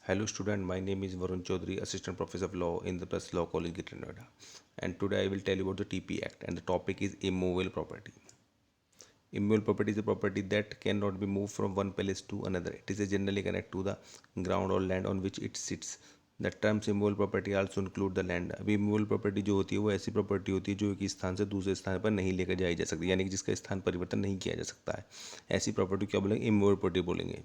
Hello student, my name is Varun Chaudhary, Assistant Professor of Law in the Press Law College, Greater Noida. And today I will tell you about the TP Act and the topic is immovable property. Immovable property is a property that cannot be moved from one place to another. It is generally connected to the ground or land on which it sits. The terms immovable property also include the land. अभी immovable property जो होती है वो ऐसी property होती है जो एक स्थान से दूसरे स्थान पर नहीं लेकर जाई जा सकती, यानी कि जिसका स्थान परिवर्तन नहीं किया जा सकता है। ऐसी प्रॉपर्टी क्या बोलेंगे? इमूवेबल प्रॉपर्टी बोलेंगे।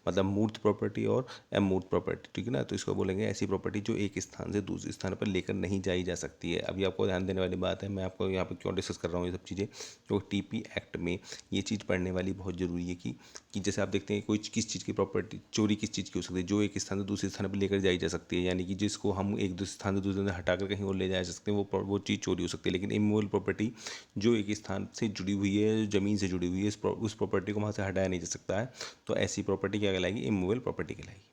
मतलब मूर्त प्रॉपर्टी और अमूर्त प्रॉपर्टी, ठीक है ना। तो इसको बोलेंगे ऐसी प्रॉपर्टी जो एक स्थान से दूसरे स्थान पर लेकर नहीं जाई जा सकती है। अभी आपको ध्यान देने वाली बात है, मैं आपको यहाँ पर क्यों डिस्कस कर रहा हूँ ये सब चीज़ें, तो टीपी एक्ट में ये चीज़ पढ़ने वाली बहुत ज़रूरी है कि जैसे आप देखते हैं कोई किस चीज़ की प्रॉपर्टी चोरी किस चीज़ की हो सकती है, जो एक स्थान से दूसरे स्थान पर लेकर जाई जा सकती है, यानी कि जिसको हम एक दूसरे स्थान से दूसरे स्थान हटाकर कहीं और ले जा सकते हैं, वो चीज़ चोरी हो सकती है। लेकिन इमूवेबल प्रॉपर्टी जो एक स्थान से जुड़ी हुई है, ज़मीन से जुड़ी हुई है, उस प्रॉपर्टी को वहाँ से हटाया नहीं जा सकता है, तो ऐसी प्रॉपर्टी क्या कहलाएगी? इमूवेबल प्रॉपर्टी कहलाएगी।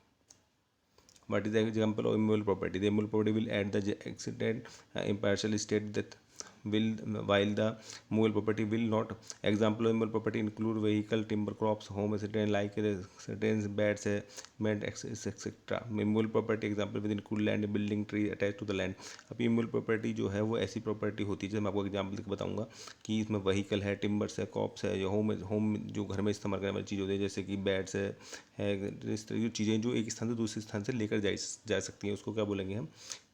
What is the example of immovable property? The immovable property will at the accident impartial state that will while the movable property will not. Example of immovable property include vehicle, timber, crops, home, etc. like certain beds, cement, etc. Immovable property example will include land, building, tree attached to the land. अभी immovable property जो है वो ऐसी property होती है, जैसे मैं आपको एग्जाम्पल देकर बताऊंगा कि इसमें वहीकल है, टिम्बर्स है, कॉप्स है, या होम जो घर में इस्तेमाल करने वाली चीज़ होती है, जैसे कि बेड्स है इस तरह की चीज़ें जो एक स्थान से दूसरे स्थान से लेकर जा सकती हैं, उसको क्या बोलेंगे हम?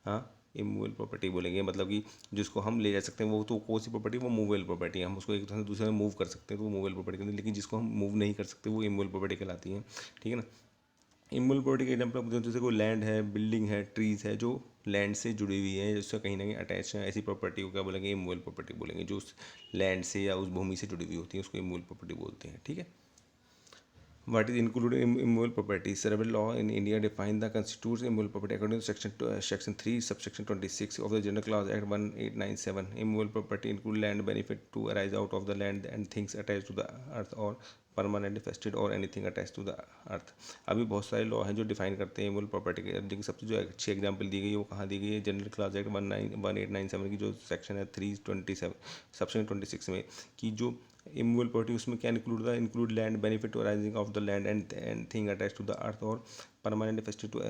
हाँ, इमूवेबल प्रॉपर्टी बोलेंगे। मतलब कि जिसको हम ले जा सकते हैं वो तो कौन सी प्रॉपर्टी? वो मूवेबल प्रॉपर्टी है। हम उसको एक स्थान से दूसरे में मूव कर सकते हैं तो वो मूवेबल प्रॉपर्टी कहते हैं, लेकिन जिसको हम मूव नहीं कर सकते वो इमूवेबल प्रॉपर्टी कहलाती है, ठीक है ना। इमूवेबल प्रॉपर्टी के एग्जाम्पल जैसे कोई लैंड है, बिल्डिंग है, ट्रीज है जो लैंड से जुड़ी हुई है, जिससे कहीं ना कहीं अटैच है, ऐसी प्रॉपर्टी को क्या बोलेंगे? इमूवेबल प्रॉपर्टी बोलेंगे। जो उस लैंड से या उस भूमि से जुड़ी हुई होती है उसको इमूवेबल प्रॉपर्टी बोलते हैं, ठीक है। What is included in immovable property? Several law in India define the constitutes immovable property according to section 3 subsection 26 of the General Clause Act 1897. Immovable property include land benefit to arise out of the land and things attached to the earth or permanently fastened और anything attach to the earth. अभी बहुत सारे law हैं जो define करते हैं immovable property के, लेकिन सबसे जो अच्छी एग्जांपल दी गई है वो कहाँ दी गई है? जनरल क्लास एक्ट 1897 की जो सेक्शन है 327 सेक्शन 26 में, कि जो इमूवेबल प्रॉपर्टी उसमें क्या include land benefit arising of the land and thing attach to the earth और permanent fastened to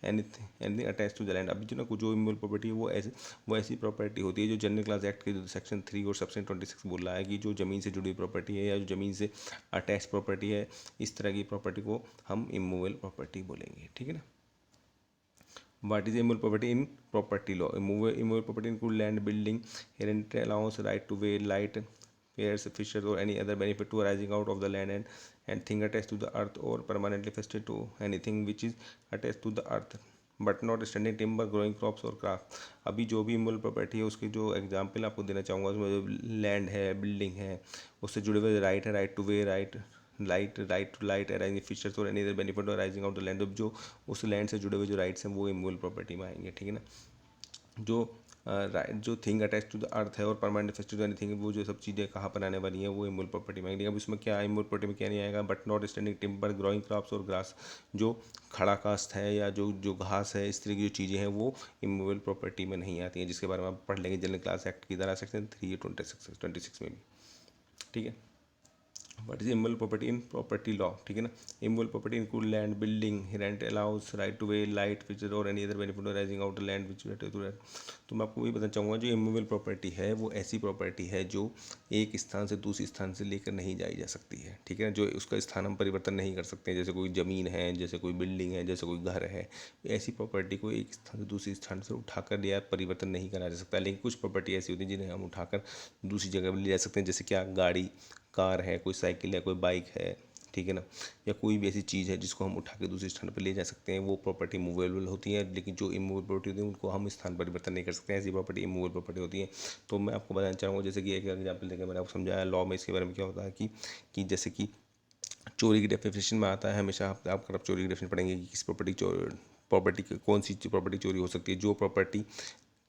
anything attach to the land. अभी जो ना जो इमूवेबल प्रॉपर्टी है वो ऐसी प्रॉपर्टी होती है जो जनरल क्लास एक्ट के सेक्शन 3 और सेक्शन 26 बोल रहा है कि जो ज़मीन से जुड़ी प्रॉपर्टी है या जो ज़मीन से अटैच प्रॉपर्टी है, इस तरह की प्रॉपर्टी को हम इमूवेबल प्रॉपर्टी बोलेंगे, ठीक है ना। What is immovable property in property law? Immovable property include land, building, rent allowance, right to way, light, pairs, fishes, or any other benefit to arising out of the land and thing attached to the earth or permanently vested to anything which is attached to the earth but not standing timber, growing crops और craft. अभी जो भी immovable property है उसकी जो example आपको देना चाहूँगा, उसमें जो लैंड है, बिल्डिंग है, उससे जुड़े हुए राइट है, right to way, right to light arising features और any other benefit arising out the land, जो उस लैंड से जुड़े हुए जो राइट्स हैं वो इमूवेबल प्रॉपर्टी में आएंगे, ठीक है ना। जो जो thing attach to the earth है और परमानेंट फेस्टिव एनीथिंग, वो जो सब चीज़ें कहाँ पर आने वाली हैं वो इमूवेबल प्रॉपर्टी में आएंगी। अब इसमें क्या है? इमूवेबल प्रॉपर्टी में क्या नहीं आएगा? But not standing timber, growing crops और ग्रास, जो खड़ा कास्ट है या जो जो घास है, इस तरह की जो चीज़ें हैं वो इमूवेबल प्रॉपर्टी में नहीं आती हैं, जिसके बारे में आप पढ़ लेंगे जनरल क्लास एक्ट की धारा सेक्शन 326 में भी, ठीक है। What is immovable property in property law, ठीक है ना। Immovable property include land, building, rent allowance, right to way, light, feature और any other benefit arising out land which तो मैं आपको ये बताना चाहूँगा जो इमूवेबल प्रॉपर्टी है वो ऐसी प्रॉपर्टी है जो एक स्थान से दूसरे स्थान से लेकर नहीं जाई जा सकती है, ठीक है ना। जो उसका स्थान हम परिवर्तन नहीं कर सकते हैं, जैसे कोई ज़मीन है, जैसे कोई बिल्डिंग है, जैसे कोई घर है, ऐसी प्रॉपर्टी को एक स्थान से दूसरे स्थान से उठाकर या परिवर्तन नहीं करा जा सकता। लेकिन कुछ प्रॉपर्टी ऐसी होती है जिन्हें हम उठाकर दूसरी जगह पर ले जा सकते हैं, जैसे क्या? गाड़ी, कार है, कोई साइकिल है, कोई बाइक है, ठीक है ना, या कोई भी ऐसी चीज़ है जिसको हम उठा के दूसरे स्थान पर ले जा सकते हैं, वो प्रॉपर्टी मूवेबल होती है। लेकिन जो इमूवेबल प्रॉपर्टी होती है उनको हम स्थान परिवर्तन नहीं कर सकते हैं, ऐसी प्रॉपर्टी इमूवेबल प्रॉपर्टी होती है। तो मैं आपको बताना चाहूँगा, जैसे कि एक एग्जाम्पल देकर मैंने आपको समझाया लॉ में इसके बारे में क्या होता है कि जैसे कि चोरी की डेफिनेशन में आता है, हमेशा आप चोरी की डेफिनेशन पढ़ेंगे कि किस प्रॉपर्टी कौन सी प्रॉपर्टी चोरी हो सकती है? जो प्रॉपर्टी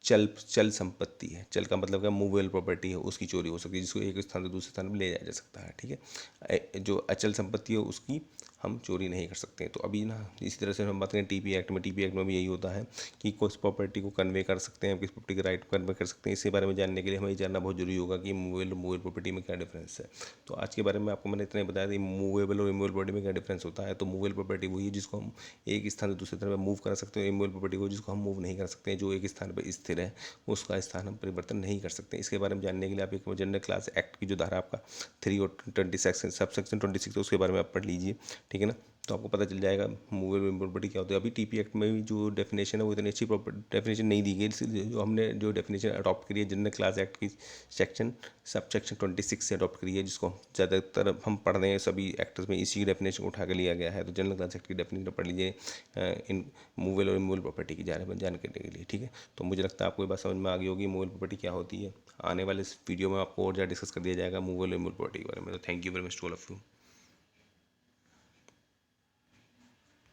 चल संपत्ति है, चल का मतलब क्या? मूवेबल प्रॉपर्टी है, उसकी चोरी हो सकती है, जिसको एक स्थान से दूसरे स्थान पर ले जाया जा सकता है, ठीक है। जो अचल संपत्ति है उसकी हम चोरी नहीं कर सकते। तो अभी ना इसी तरह से हम बात करें टीपी एक्ट में भी यही होता है कि किस प्रॉपर्टी को कन्वे कर सकते हैं, किस प्रॉपर्टी के राइट को कन्वे कर सकते हैं। इसके बारे में जानने के लिए हमें ये जानना बहुत जरूरी होगा कि मूवेबल प्रॉपर्टी में क्या डिफरेंस है। तो आज के बारे में आपको मैंने इतना ही बताया कि मूवेबल और इमूवेबल प्रॉपर्टी में क्या डिफरेंस होता है। तो मूवेबल प्रॉपर्टी वही है जिसको हम एक स्थान से दूसरे तरफ मूव कर सकते हैं, इमूवेबल प्रॉपर्टी को जिसको हम मूव नहीं कर सकते हैं, जो एक स्थान पर स्थिर है उसका स्थान हम परिवर्तन नहीं कर सकते। इसके बारे में जानने के लिए आप एक जनरल क्लास एक्ट की जो धारा आपका 3 और 20 सेक्शन सब सेक्शन 26 है उसके बारे में आप पढ़ लीजिए, ठीक है ना। तो आपको पता चल जाएगा मूवेबल प्रॉपर्टी क्या होती है। अभी टीपी एक्ट में भी जो डेफिनेशन है वो इतनी अच्छी डेफिनेशन नहीं दी गई, इसलिए जो हमने जो डेफिनेशन अडॉप्ट करी है जनरल क्लास एक्ट की सेक्शन सब सेक्शन 26 से अडॉप्ट करी है, जिसको ज़्यादातर हम पढ़ रहे हैं सभी एक्टर्स में इसी डेफिनेशन उठा के लिया गया है। तो जनरल क्लास एक्ट की डेफिनेशन पढ़ लीजिए इन मूवेबल और इमूवेबल प्रॉपर्टी की जानकारी के लिए, ठीक है। तो मुझे लगता है आपको ये बात समझ में आ गई होगी मूवेबल प्रॉपर्टी क्या होती है। आने वाले इस वीडियो में आपको और ज़्यादा डिस्कस कर दिया जाएगा मूवेबल और इमूवेबल प्रॉपर्टी के बारे में। तो thank you very much to all of you.